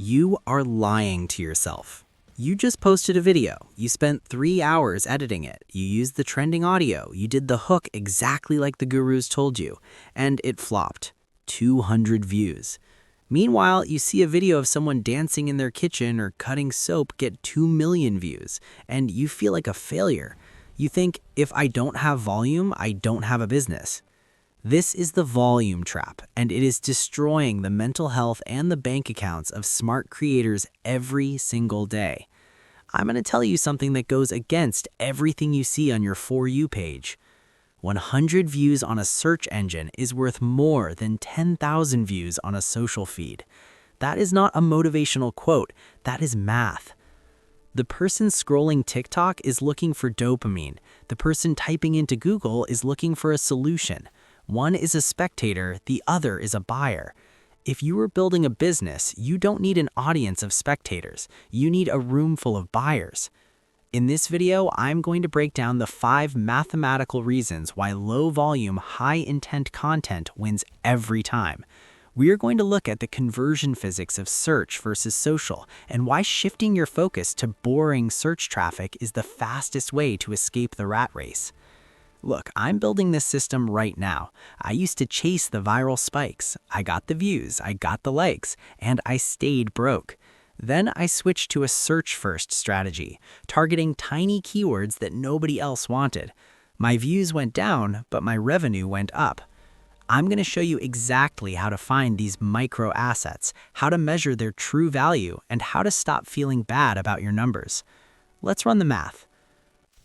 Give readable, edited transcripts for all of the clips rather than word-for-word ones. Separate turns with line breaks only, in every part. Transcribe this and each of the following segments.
You are lying to yourself. You just posted a video. You spent 3 hours editing it. You used the trending audio. You did the hook exactly like the gurus told you. And it flopped. 200 views. Meanwhile, you see a video of someone dancing in their kitchen or cutting soap get 2 million views, and you feel like a failure. You think, if I don't have volume, I don't have a business. This is the volume trap, and it is destroying the mental health and the bank accounts of smart creators every single day. I'm going to tell you something that goes against everything you see on your For You page. 100 views on a search engine is worth more than 10,000 views on a social feed. That is not a motivational quote, that is math. The person scrolling TikTok is looking for dopamine. The person typing into Google is looking for a solution. One is a spectator, the other is a buyer. If you are building a business, you don't need an audience of spectators. You need a room full of buyers. In this video, I'm going to break down the 5 mathematical reasons why low-volume, high-intent content wins every time. We are going to look at the conversion physics of search versus social and why shifting your focus to boring search traffic is the fastest way to escape the rat race. Look, I'm building this system right now. I used to chase the viral spikes. I got the views, I got the likes, and I stayed broke. Then I switched to a search-first strategy, targeting tiny keywords that nobody else wanted. My views went down, but my revenue went up. I'm going to show you exactly how to find these micro assets, how to measure their true value, and how to stop feeling bad about your numbers. Let's run the math.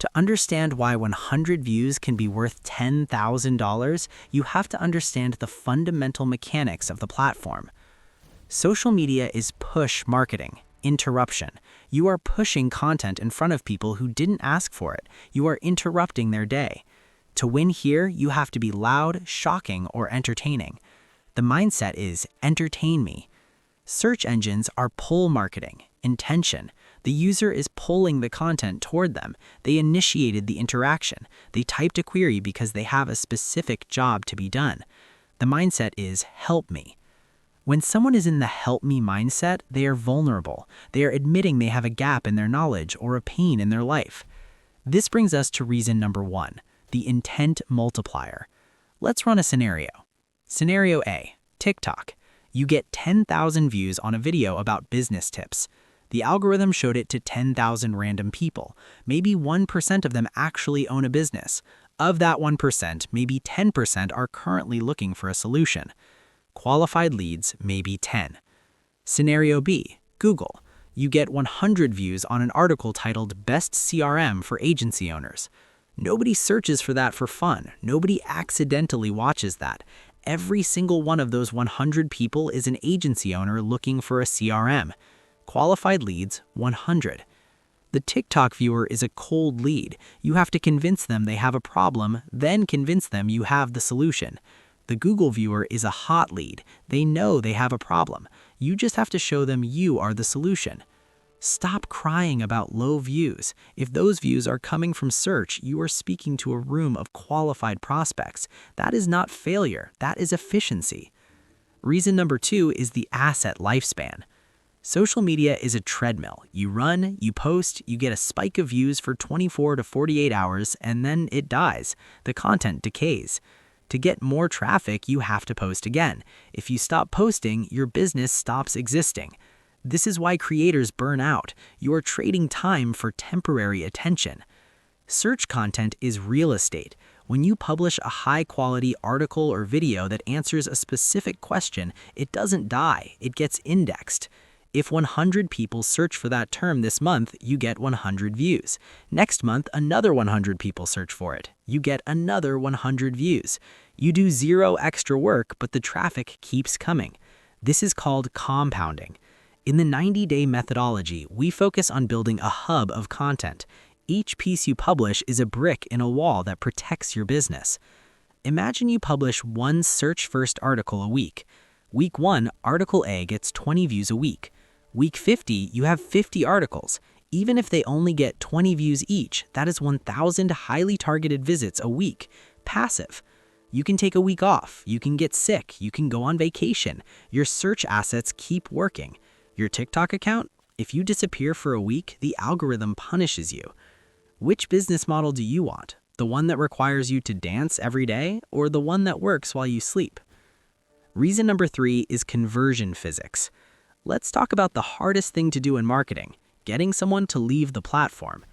To understand why 100 views can be worth $10,000, you have to understand the fundamental mechanics of the platform. Social media is push marketing, interruption. You are pushing content in front of people who didn't ask for it. You are interrupting their day. To win here, you have to be loud, shocking, or entertaining. The mindset is entertain me. Search engines are pull marketing, intention. The user is pulling the content toward them. They initiated the interaction. They typed a query because they have a specific job to be done. The mindset is help me. When someone is in the help me mindset, they are vulnerable. They are admitting they have a gap in their knowledge or a pain in their life. This brings us to reason number 1, the intent multiplier. Let's run a scenario. Scenario A, TikTok. You get 10,000 views on a video about business tips. The algorithm showed it to 10,000 random people. Maybe 1% of them actually own a business. Of that 1%, maybe 10% are currently looking for a solution. Qualified leads, maybe 10. Scenario B, Google. You get 100 views on an article titled Best CRM for Agency Owners. Nobody searches for that for fun. Nobody accidentally watches that. Every single one of those 100 people is an agency owner looking for a CRM. Qualified leads, 100. The TikTok viewer is a cold lead. You have to convince them they have a problem, then convince them you have the solution. The Google viewer is a hot lead. They know they have a problem. You just have to show them you are the solution. Stop crying about low views. If those views are coming from search, you are speaking to a room of qualified prospects. That is not failure, that is efficiency. Reason number 2 is the asset lifespan. Social media is a treadmill. You run, you post, you get a spike of views for 24 to 48 hours, and then it dies. The content decays. To get more traffic, you have to post again. If you stop posting, your business stops existing. This is why creators burn out. You are trading time for temporary attention. Search content is real estate. When you publish a high-quality article or video that answers a specific question, it doesn't die, it gets indexed. If 100 people search for that term this month, you get 100 views. Next month, another 100 people search for it. You get another 100 views. You do 0 extra work, but the traffic keeps coming. This is called compounding. In the 90-day methodology, we focus on building a hub of content. Each piece you publish is a brick in a wall that protects your business. Imagine you publish one search-first article a week. Week 1, Article A gets 20 views a week. Week 50, you have 50 articles. Even if they only get 20 views each, that is 1,000 highly targeted visits a week. Passive. You can take a week off, you can get sick, you can go on vacation. Your search assets keep working. Your TikTok account? If you disappear for a week, the algorithm punishes you. Which business model do you want? The one that requires you to dance every day, or the one that works while you sleep? Reason number 3 is conversion physics. Let's talk about the hardest thing to do in marketing, getting someone to leave the platform.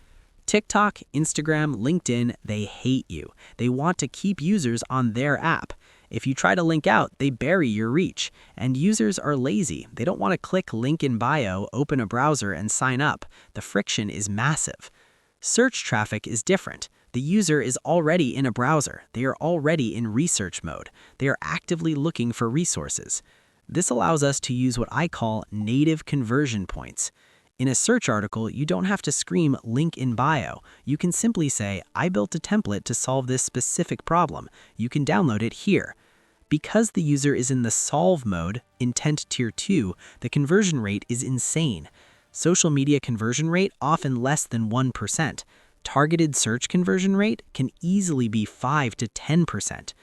TikTok, Instagram, LinkedIn, they hate you. They want to keep users on their app. If you try to link out, they bury your reach. And users are lazy. They don't want to click link in bio, open a browser, and sign up. The friction is massive. Search traffic is different. The user is already in a browser. They are already in research mode. They are actively looking for resources. This allows us to use what I call native conversion points. In a search article, you don't have to scream link in bio. You can simply say, I built a template to solve this specific problem. You can download it here. Because the user is in the solve mode, intent tier 2, the conversion rate is insane. Social media conversion rate often less than 1%. Targeted search conversion rate can easily be 5 to 10%.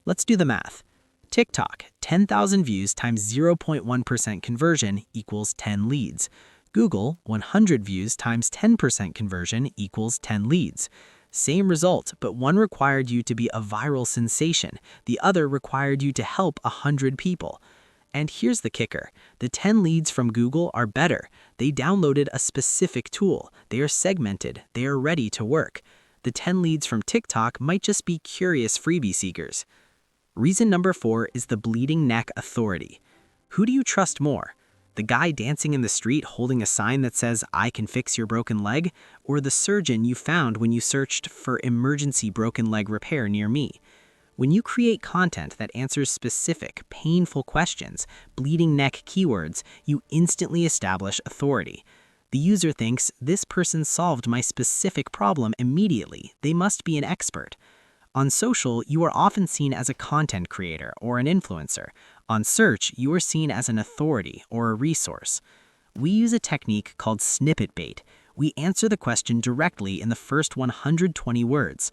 Let's do the math. TikTok, 10,000 views times 0.1% conversion equals 10 leads. Google, 100 views times 10% conversion equals 10 leads. Same result, but one required you to be a viral sensation. The other required you to help 100 people. And here's the kicker. The 10 leads from Google are better. They downloaded a specific tool. They are segmented. They are ready to work. The 10 leads from TikTok might just be curious freebie seekers. Reason number 4 is the bleeding neck authority. Who do you trust more? The guy dancing in the street holding a sign that says, I can fix your broken leg? Or the surgeon you found when you searched for emergency broken leg repair near me? When you create content that answers specific, painful questions, bleeding neck keywords, you instantly establish authority. The user thinks, this person solved my specific problem immediately. They must be an expert. On social, you are often seen as a content creator or an influencer. On search, you are seen as an authority or a resource. We use a technique called snippet bait. We answer the question directly in the first 120 words.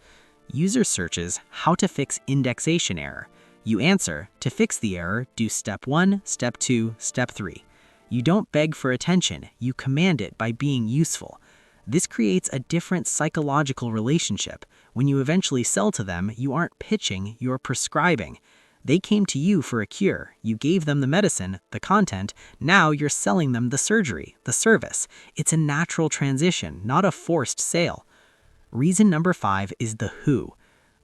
User searches how to fix indexation error. You answer, to fix the error, do step 1, step 2, step 3. You don't beg for attention, you command it by being useful. This creates a different psychological relationship. When you eventually sell to them, you aren't pitching, you're prescribing. They came to you for a cure. You gave them the medicine, the content. Now you're selling them the surgery, the service. It's a natural transition, not a forced sale. Reason number 5 is the who.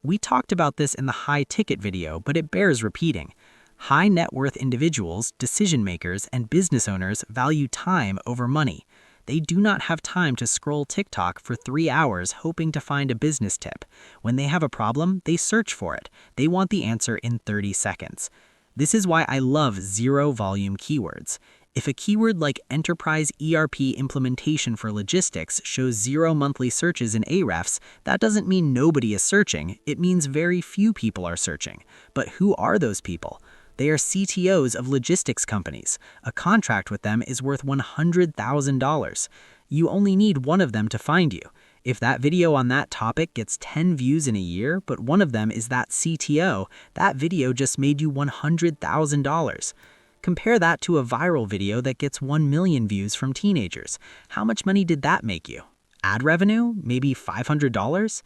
We talked about this in the high ticket video, but it bears repeating. High net worth individuals, decision makers, and business owners value time over money. They do not have time to scroll TikTok for 3 hours hoping to find a business tip. When they have a problem, they search for it. They want the answer in 30 seconds. This is why I love zero volume keywords. If a keyword like enterprise ERP implementation for logistics shows 0 monthly searches in Ahrefs, that doesn't mean nobody is searching. It means very few people are searching. But who are those people? They are CTOs of logistics companies. A contract with them is worth $100,000. You only need one of them to find you. If that video on that topic gets 10 views in a year, but one of them is that CTO, that video just made you $100,000. Compare that to a viral video that gets 1 million views from teenagers. How much money did that make you? Ad revenue? Maybe $500?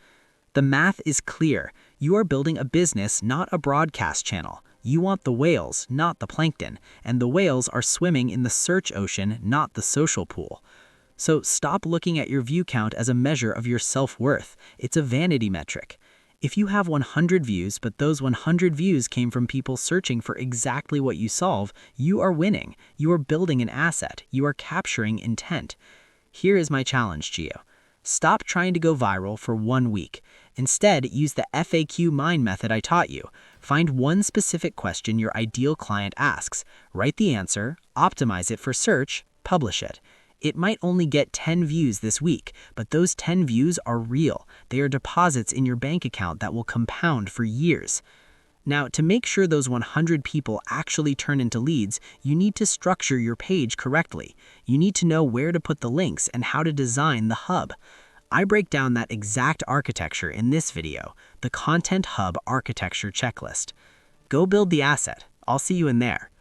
The math is clear. You are building a business, not a broadcast channel. You want the whales, not the plankton, and the whales are swimming in the search ocean, not the social pool. So stop looking at your view count as a measure of your self-worth. It's a vanity metric. If you have 100 views, but those 100 views came from people searching for exactly what you solve, you are winning. You are building an asset. You are capturing intent. Here is my challenge, Gio. Stop trying to go viral for 1 week. Instead, use the FAQ Mind method I taught you. Find one specific question your ideal client asks, write the answer, optimize it for search, publish it. It might only get 10 views this week, but those 10 views are real. They are deposits in your bank account that will compound for years. Now, to make sure those 100 people actually turn into leads, you need to structure your page correctly. You need to know where to put the links and how to design the hub. I break down that exact architecture in this video, the Content Hub Architecture Checklist. Go build the asset. I'll see you in there.